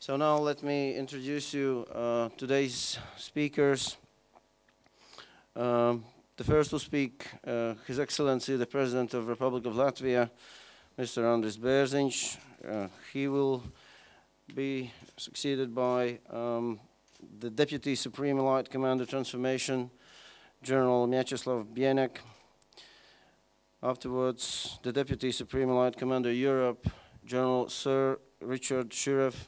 So now let me introduce you today's speakers. The first to speak, His Excellency, the President of the Republic of Latvia, Mr. Andris Bērziņš. He will be succeeded by the Deputy Supreme Allied Commander Transformation, General Mieczysław Bieniek. Afterwards, the Deputy Supreme Allied Commander Europe, General Sers Ričards Širefs,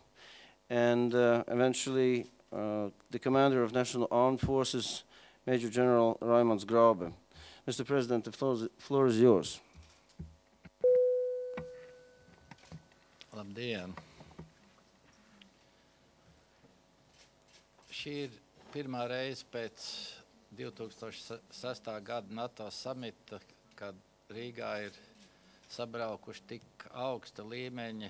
and eventually the Commander of National Armed Forces, Major General Raimonds Graube. Mr. President, the floor is yours. Labdien! Šī ir pirmā reize pēc 2006. gada NATO samita, kad Rīgā ir sabraukuši tik augsta līmeņa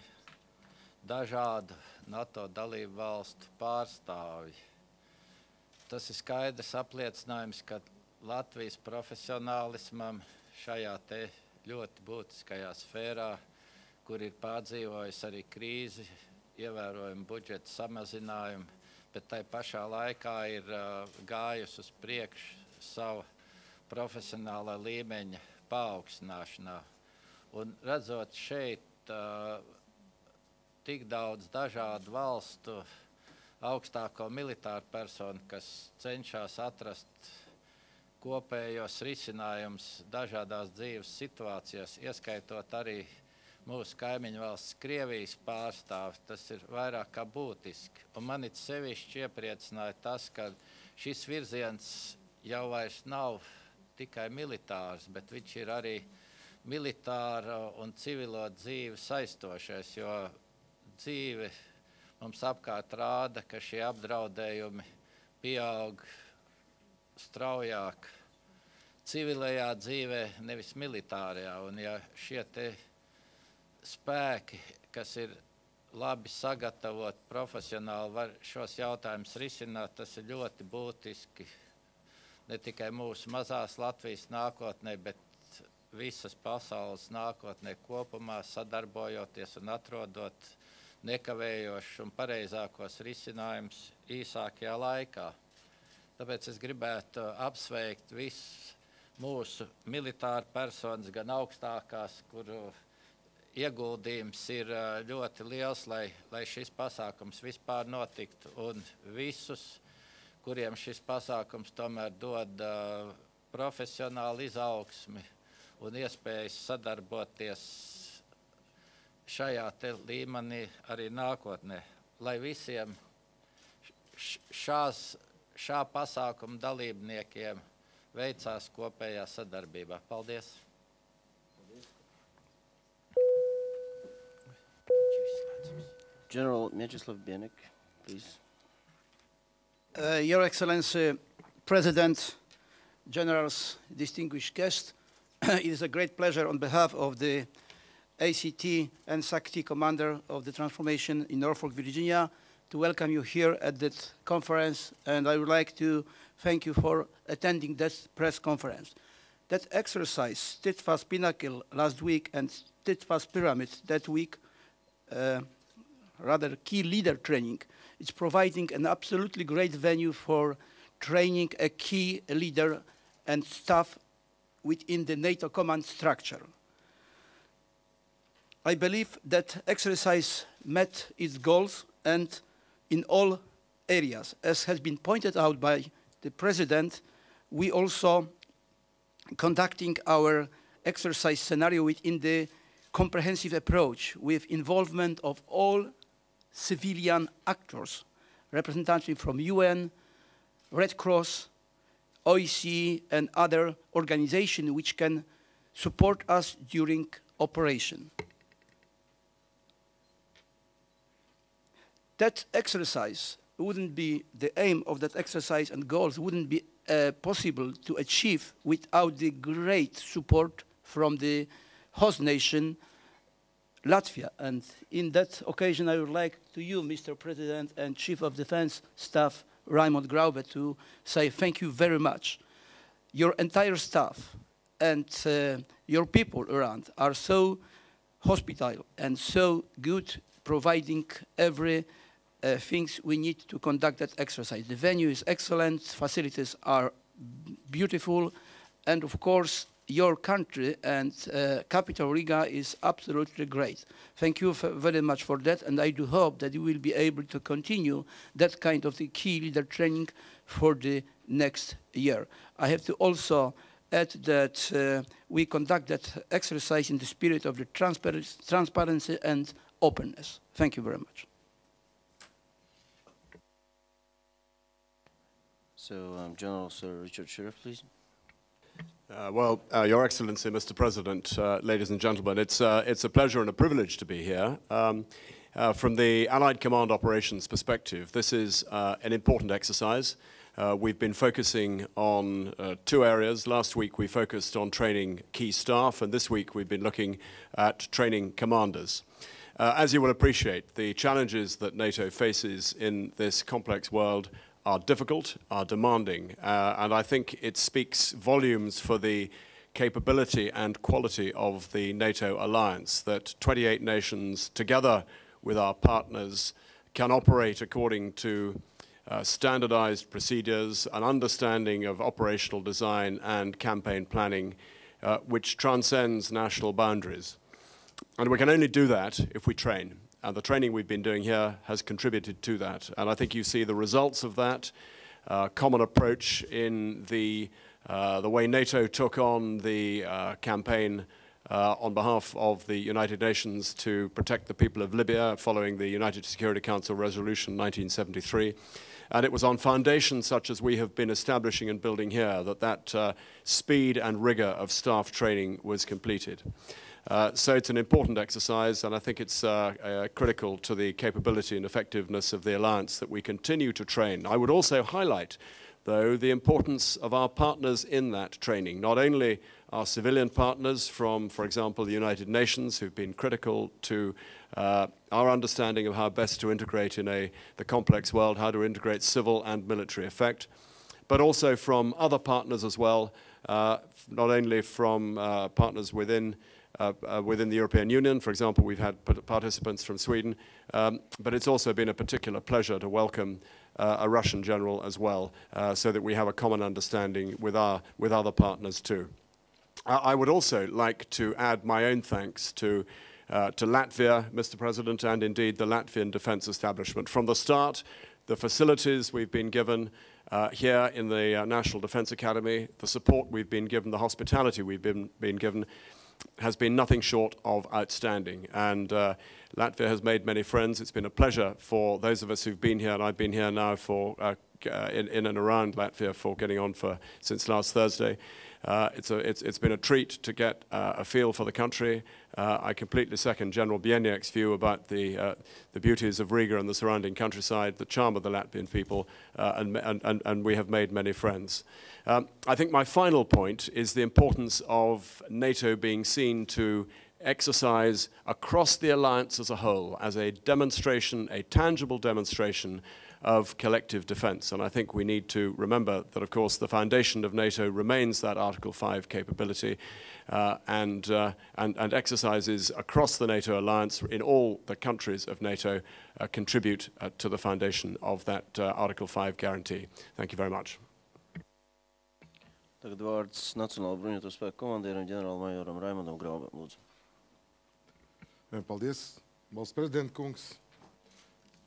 dažādu NATO dalību valstu pārstāvji. Tas ir skaidrs apliecinājums, ka Latvijas profesionālismam šajā te ļoti būtiskajā sfērā, kur ir pārdzīvojis arī krīzi, ievērojumu budžeta samazinājumu, bet tai pašā laikā ir gājusi uz priekšu savu profesionālā līmeņa paaugstināšanā. Un redzot šeit tik daudz dažādu valstu augstāko militāru personu, kas cenšas atrast kopējos risinājumus dažādās dzīves situācijās, ieskaitot arī mūsu kaimiņu valsts Krievijas pārstāvis, tas ir vairāk kā būtiski. Un mani sevišķi iepriecināja tas, ka šis virziens jau vairs nav tikai militārs, bet viņš ir arī militāra un civilo dzīvi saistošais, jo dzīve mums apkārt rāda, ka šie apdraudējumi pieaug straujāk civilajā dzīvē, nevis militārajā. Un ja šie te spēki, kas ir labi sagatavot profesionāli, var šos jautājumus risināt, tas ir ļoti būtiski ne tikai mūsu mazās Latvijas nākotnē, bet visas pasaules nākotnē kopumā, sadarbojoties un atrodot nekavējošs un pareizākos risinājumus īsākajā laikā. Tāpēc es gribētu apsveikt visus mūsu militāru personas, gan augstākās, kuru ieguldījums ir ļoti liels, lai šis pasākums vispār notiktu, un visus, kuriem šis pasākums tomēr dod profesionālu izaugsmi un iespējas sadarboties šajā te līmenī arī nākotnē, lai visiem šā pasākuma dalībniekiem veicās kopējā sadarbībā. Paldies! General Mieczysław Bieniek, please. Your Excellency, President, Generals, distinguished guests, it is a great pleasure on behalf of the ACT and SACT Commander of the Transformation in Norfolk, Virginia, to welcome you here at that conference, and I would like to thank you for attending this press conference. That exercise, Steadfast Pinnacle last week and Steadfast Pyramid that week, rather key leader training, it's providing an absolutely great venue for training a key leader and staff within the NATO command structure. I believe that exercise met its goals and in all areas. As has been pointed out by the President, we also conducting our exercise scenario within the comprehensive approach with involvement of all civilian actors, representatives from UN, Red Cross, OEC, and other organizations which can support us during operation. That exercise wouldn't be, the aim of that exercise and goals wouldn't be possible to achieve without the great support from the host nation, Latvia. And in that occasion, I would like to you, Mr. President and Chief of Defense Staff, Raimonds Graube, to say thank you very much. Your entire staff and your people around are so hospitable and so good, providing every things we need to conduct that exercise. The venue is excellent, facilities are beautiful, and of course, your country and capital Riga is absolutely great. Thank you very much for that, and I do hope that you will be able to continue that kind of the key leader training for the next year. I have to also add that we conduct that exercise in the spirit of the transparency and openness. Thank you very much. So, General Sir Richard Shirreff, please. Your Excellency, Mr. President, ladies and gentlemen, it's a pleasure and a privilege to be here. From the Allied Command Operations perspective, this is an important exercise. We've been focusing on two areas. Last week we focused on training key staff, and this week we've been looking at training commanders. As you will appreciate, the challenges that NATO faces in this complex world are difficult, are demanding, and I think it speaks volumes for the capability and quality of the NATO alliance, that 28 nations, together with our partners, can operate according to standardized procedures, an understanding of operational design and campaign planning, which transcends national boundaries. And we can only do that if we train. And the training we've been doing here has contributed to that. And I think you see the results of that common approach in the way NATO took on the campaign on behalf of the United Nations to protect the people of Libya following the United Security Council Resolution 1973. And it was on foundations such as we have been establishing and building here that speed and rigor of staff training was completed. So it's an important exercise, and I think it's critical to the capability and effectiveness of the alliance that we continue to train. I would also highlight, though, the importance of our partners in that training, not only our civilian partners from, for example, the United Nations, who've been critical to our understanding of how best to integrate in the complex world, how to integrate civil and military effect, but also from other partners as well, not only from partners within the European Union. For example, we've had participants from Sweden, but it's also been a particular pleasure to welcome a Russian general as well, so that we have a common understanding with other partners too. I would also like to add my own thanks to Latvia, Mr. President, and indeed the Latvian defense establishment. From the start, the facilities we've been given here in the National Defense Academy, the support we've been given, the hospitality we've been given, has been nothing short of outstanding. And Latvia has made many friends. It's been a pleasure for those of us who've been here, and I've been here now for in and around Latvia for getting on since last Thursday. It's been a treat to get a feel for the country. I completely second General Bieniek's view about the beauties of Riga and the surrounding countryside, the charm of the Latvian people, and we have made many friends. I think my final point is the importance of NATO being seen to exercise across the alliance as a whole, as a demonstration, a tangible demonstration of collective defense. And I think we need to remember that, of course, the foundation of NATO remains that Article 5 capability, and exercises across the NATO alliance in all the countries of NATO contribute to the foundation of that Article 5 guarantee. Thank you very much. Tagad vārds Nacionālo bruņoto spēku komandieram ģenerālmajoram Raimondam Graubam, lūdzu. Paldies, Valsts prezidenta kungs,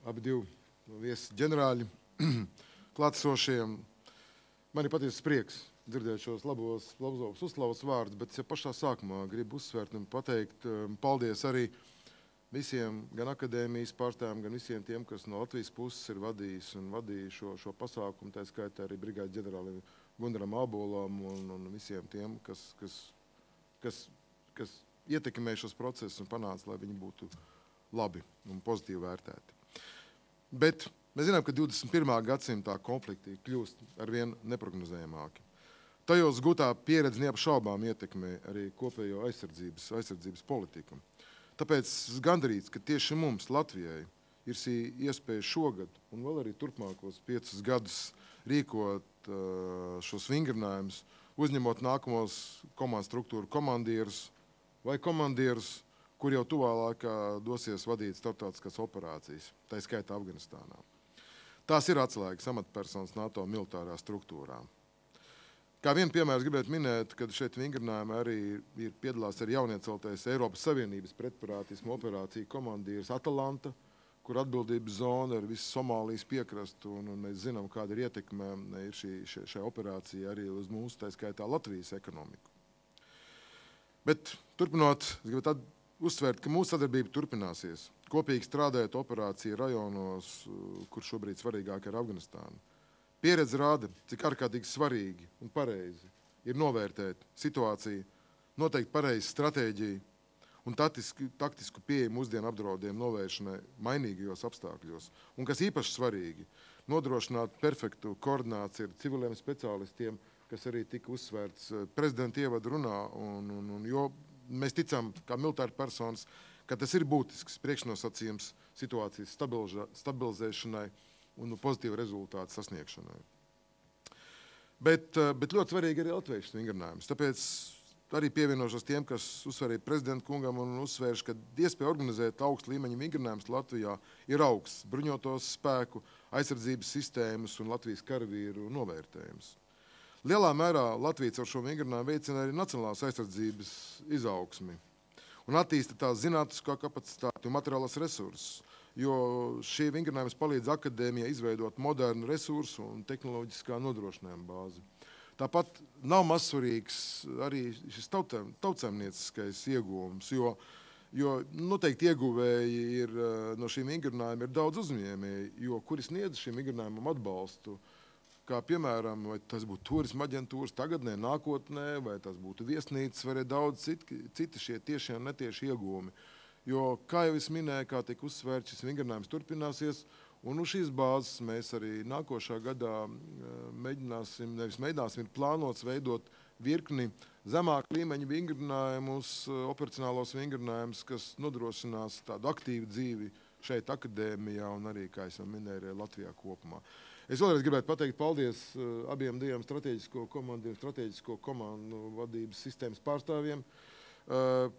abi divi viesi ģenerāļi, klātesošiem. Man ir patiesas prieks dzirdēt šos labos uzslavas vārdus, bet pašā sākumā gribu uzsvērt un pateikt paldies arī visiem, gan akadēmijas pārstāvjiem, gan visiem tiem, kas no Latvijas puses ir vadījis un vadīja šo pasākumu, tā skaitā arī brigādes ģenerālim Gundaram Abolam un visiem tiem, kas ietekmē šos procesus un panāca, lai viņi būtu labi un pozitīvi vērtēti. Bet mēs zinām, ka 21. gadsimtā konflikti kļūst arvien neprognozējamāki. Tajos gūtā pieredze neapšaubām ietekmē arī kopējo aizsardzības politiku. Tāpēc gandarīts, ka tieši mums, Latvijai, ir iespēja šogad un vēl arī turpmākos 5 gadus rīkot šos vingrinājumus, uzņemot nākamos komandu struktūru komandierus vai komandierus kur jau tuvālākā dosies vadīt starptautiskās operācijas, tā skaitā Afganistānā. Tās ir atslēgas amatpersonas NATO militārā struktūrā. Kā vienu piemēru gribētu minēt, kad šeit vingrinājumā arī piedalās arī jaunieceltais Eiropas Savienības pretparātismu operācija komandieris Atalanta, kur atbildības zona ir visu Somālijas piekrastu, un mēs zinām, kāda ir ietekme šai operācija arī uz mūsu, tā skaitā Latvijas ekonomiku. Bet turpinot, es gribētu uzsvērt, ka mūsu sadarbība turpināsies, kopīgi strādājot operāciju rajonos, kur šobrīd svarīgāk ir Afganistāna. Pieredze rāda, cik ārkārtīgi svarīgi un pareizi ir novērtēt situāciju, noteikt pareizi stratēģiju un taktisku pieeju mūsdienu apdraudējumu novēršanai mainīgajos apstākļos. Un kas īpaši svarīgi, nodrošināt perfektu koordināciju ar civiliem speciālistiem, kas arī tika uzsvērts prezidenta ievadu runā, jo mēs ticam, kā militāri personas, ka tas ir būtisks priekšnosacījums situācijas stabilizēšanai un pozitīvu rezultātu sasniegšanai. Bet ļoti svarīgi arī latviešu vingrinājums. Tāpēc arī pievienošos tiem, kas uzsvērīja prezidenta kungam un uzsvērš, ka iespēja organizēt augstu līmeņu vingrinājumus Latvijā ir augsts bruņotos spēku, aizsardzības sistēmas un Latvijas karavīru novērtējums. Lielā mērā Latvija ar šo vingrinājumu veicina arī nacionālās aizsardzības izaugsmi un attīsta tās zinātniskā kapacitāti un materiālās resursus, jo šie vingrinājums palīdz akadēmijai izveidot modernu resursu un tehnoloģiskā nodrošinājuma bāzi. Tāpat nav mazsvarīgs arī šis tautsaimnieciskais ieguvums, jo noteikti ieguvēji ir no šīm vingrinājumiem ir daudz uzņēmēji, jo kuri sniedz šīm vingrinājumam atbalstu, kā piemēram, vai tas būtu turisma aģentūras tagadnē, nākotnē, vai tas būtu viesnīcas, vai daudz citi šie tiešie un netieši ieguvumi. Jo, kā jau es minēju, kā tiek uzsvērts, šis vingrinājums turpināsies, un uz šīs bāzes mēs arī nākošā gadā ir plānots veidot virkni zemāk līmeņa vingrinājumus, operacionālos vingrinājumus, kas nodrošinās tādu aktīvu dzīvi šeit akadēmijā un arī, kā es jau minēju, Latvijā kopumā. Es vēlreiz gribētu pateikt paldies abiem diviem strateģisko komandu vadības sistēmas pārstāvjiem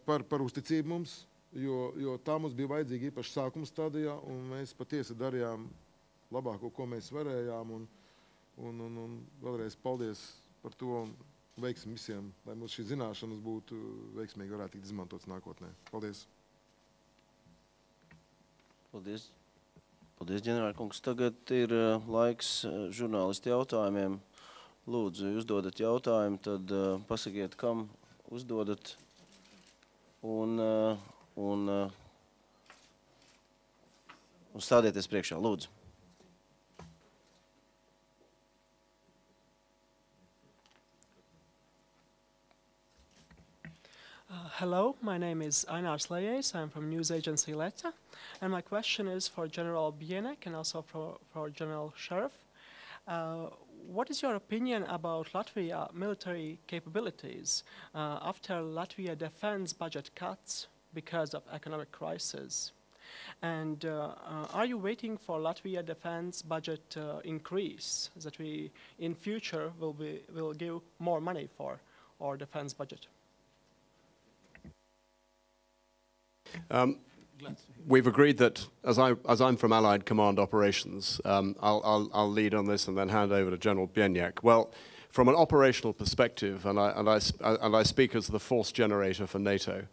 par uzticību mums, jo tā mums bija vajadzīga īpaši sākuma stadijā, un mēs patiesi darījām labāko, ko mēs varējām, un vēlreiz paldies par to, un veiksim visiem, lai mums šī zināšanas būtu veiksmīgi varētu tikt izmantotas nākotnē. Paldies! Paldies! Paldies, ģenerālkungs. Tagad ir laiks žurnālistu jautājumiem. Lūdzu, uzdodat jautājumu, tad pasakiet, kam uzdodat, un stādieties priekšā. Lūdzu. Hello, my name is Einar Slejs. I'm from news agency Leta, and my question is for General Bieniek and also for General Shirreff. What is your opinion about Latvia military capabilities after Latvia defense budget cuts because of economic crisis? And are you waiting for Latvia defense budget increase that we in future will give more money for our defense budget? We've agreed that, as I'm from Allied Command Operations, I'll lead on this and then hand over to General Bieniek. Well, from an operational perspective, and I speak as the force generator for NATO,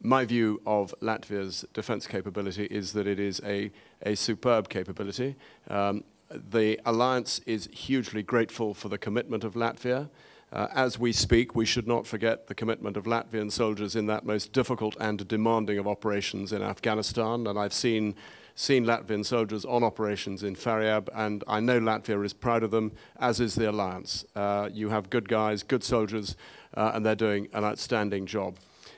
my view of Latvia's defence capability is that it is a superb capability. The alliance is hugely grateful for the commitment of Latvia. As we speak, we should not forget the commitment of Latvian soldiers in that most difficult and demanding of operations in Afghanistan. And I've seen Latvian soldiers on operations in Faryab, and I know Latvia is proud of them, as is the alliance. You have good guys, good soldiers, and they're doing an outstanding job.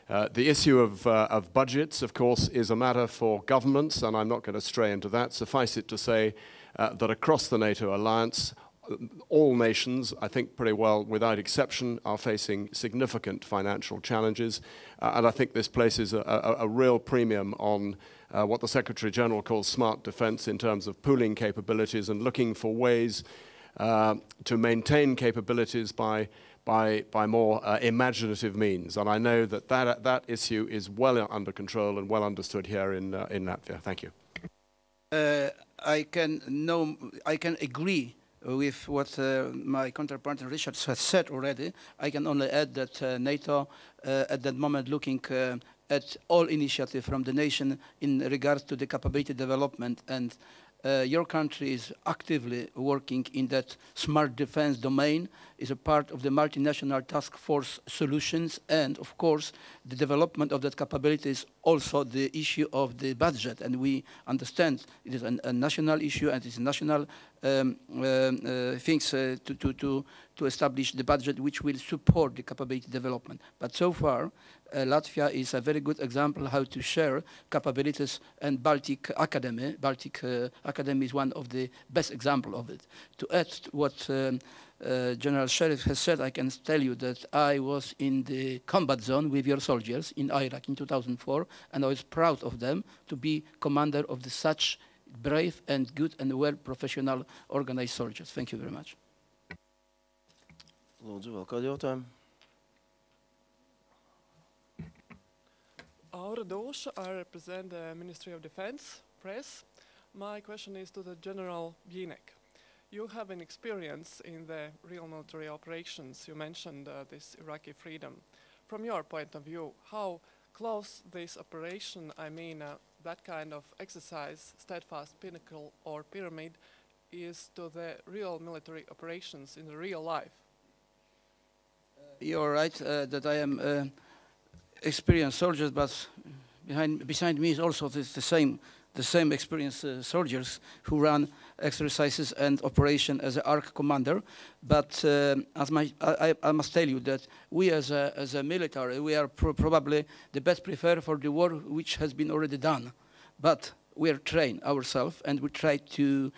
The issue of budgets, of course, is a matter for governments, and I'm not going to stray into that. Suffice it to say that across the NATO alliance, all nations, I think pretty well without exception, are facing significant financial challenges. And I think this places a real premium on what the Secretary General calls smart defense in terms of pooling capabilities and looking for ways to maintain capabilities by by more imaginative means. And I know that issue is well under control and well understood here in Latvia. Thank you. I can agree with what my counterpart Richard has said already. I can only add that NATO at that moment looking at all initiatives from the nation in regards to the capability development, and your country is actively working in that smart defense domain, is a part of the multinational task force solutions, and of course the development of that capability is also the issue of the budget, and we understand it is a national issue and it's national things to establish the budget which will support the capability development. But so far Latvia is a very good example how to share capabilities, and Baltic Academy is one of the best example of it. To add to what General Shirreff has said, I can tell you that I was in the combat zone with your soldiers in Iraq in 2004, and I was proud of them to be commander of such brave and good and well professional organized soldiers. Thank you very much. Lūdzu, vēl kādu jautājumu? Aura Dulša, I represent the Ministry of Defense, Press. My question is to the General Bieniek. You have an experience in the real military operations. You mentioned this Iraqi freedom. From your point of view, how close this operation, I mean that kind of exercise, Steadfast Pinnacle or Pyramid, is to the real military operations in the real life? You're right that I am experienced soldiers, but beside me is also the same experienced soldiers who run exercises and operation as an ARC commander. But I must tell you that we as a military, we are probably the best prepared for the war which has been already done. But we are trained ourselves, and we try to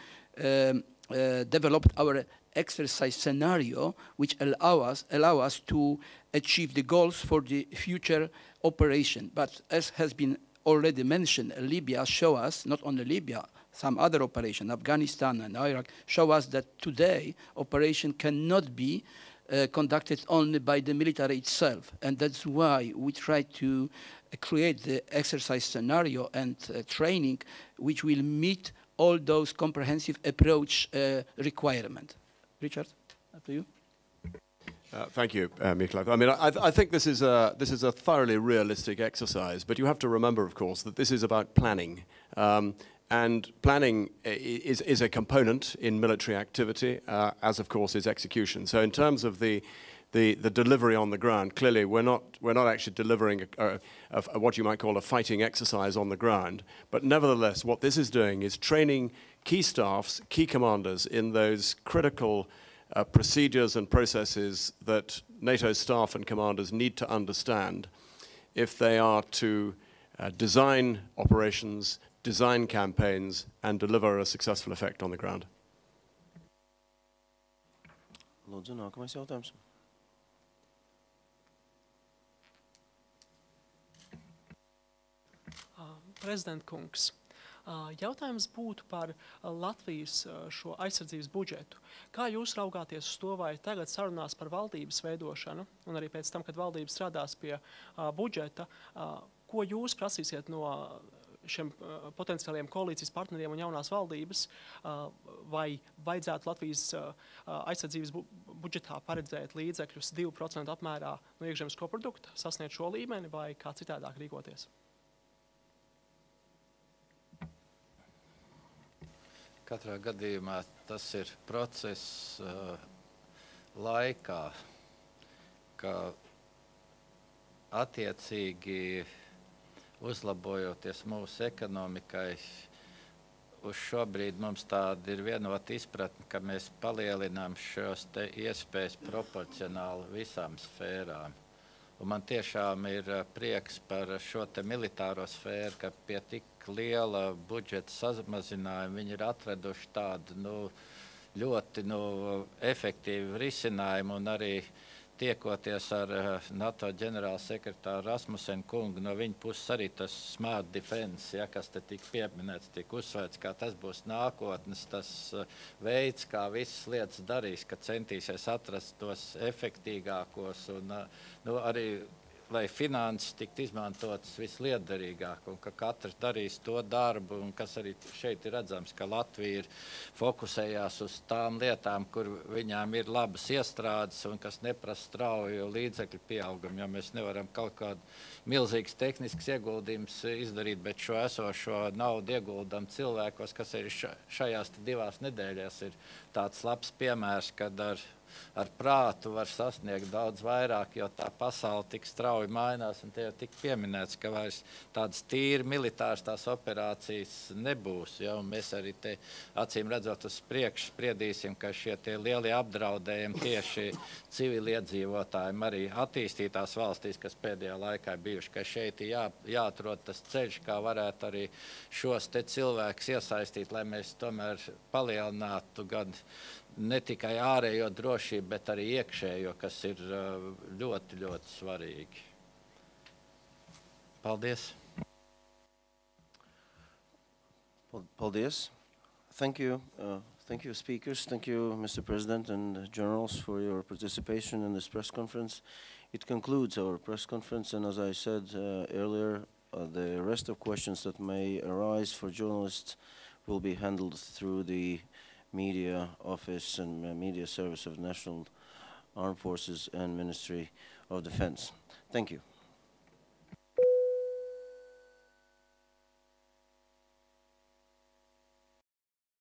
develop our exercise scenario which allow us to achieve the goals for the future operation. But as has been already mentioned, Libya show us, not only Libya, some other operation, Afghanistan and Iraq, show us that today operation cannot be conducted only by the military itself. And that's why we try to create the exercise scenario and training which will meet all those comprehensive approach requirements. Richard, up to you. Thank you, Mieczysław. I mean, I think this is a thoroughly realistic exercise, but you have to remember, of course, that this is about planning. And planning is a component in military activity, as of course is execution. So in terms of the delivery on the ground, clearly we're not actually delivering what you might call a fighting exercise on the ground. But nevertheless, what this is doing is training key staffs, key commanders in those critical procedures and processes that NATO staff and commanders need to understand if they are to design operations, design campaigns, and deliver a successful effect on the ground. Lūdzu, nākamais jautājums. Prezident kungs, jautājums būtu par Latvijas šo aizsardzības budžetu. Kā jūs raugāties uz to, vai tagad sarunās par valdības veidošanu, un arī pēc tam, kad valdība strādās pie budžeta, ko jūs prasīsiet no šiem potenciāliem koalīcijas partneriem un jaunās valdības, vai vajadzētu Latvijas aizsardzības budžetā paredzēt līdzekļus 2% apmērā no iekšzemes koprodukta, sasniegt šo līmeni, vai kā citādāk rīkoties? Katrā gadījumā tas ir process laikā, ka attiecīgi uzlabojoties mūsu ekonomikai, uz šobrīd mums tāda ir vienota izpratne, ka mēs palielinām šos te iespējas proporcionāli visām sfērām. Un man tiešām ir prieks par šo te militāro sfēru, ka pie tik liela budžeta samazinājuma viņi ir atraduši tādu ļoti efektīvu risinājumu, un arī tiekoties ar NATO ģenerālsekretāru Rasmussenu kungu, no viņa puses arī tas smart defense, ja, kas te tika pieminēts, tika uzsvērts, kā tas būs nākotnes, tas veids, kā visas lietas darīs, ka centīsies atrast tos efektīgākos un arī lai finanses tiktu izmantotas vislietderīgāk un ka katrs darīs to darbu, un kas arī šeit ir redzams, ka Latvija ir fokusējās uz tām lietām, kur viņām ir labas iestrādes un kas neprasa strauju līdzekļu pieaugumu, jo mēs nevaram kaut kādu milzīgas tehniskas ieguldījumus izdarīt, bet šo esošo naudu ieguldam cilvēkos, kas arī šajās 2 nedēļās ir tāds labs piemērs, kad ar prātu var sasniegt daudz vairāk, jo tā pasaule tik strauji mainās, un te jau tik pieminēts, ka vairs tādas tīri militāras tās operācijas nebūs. Ja? Un mēs arī te acīm redzot uz priekšu spriedīsim, ka šie tie lielie apdraudējumi tieši civiliedzīvotājiem arī attīstītās valstīs, kas pēdējā laikā bijuši, ka šeit ir jāatrod tas ceļš, kā varētu arī šos te cilvēkus iesaistīt, lai mēs tomēr palielinātu gan ne tikai ārējo drošību, bet arī iekšējo, kas ir ļoti, ļoti svarīgi. Paldies. Paldies. Thank you. Thank you, speakers. Thank you, Mr. President and generals, for your participation in this press conference. It concludes our press conference, and as I said earlier, the rest of questions that may arise for journalists will be handled through the Media Office and Media Service of National Armed Forces and Ministry of Defense. Thank you.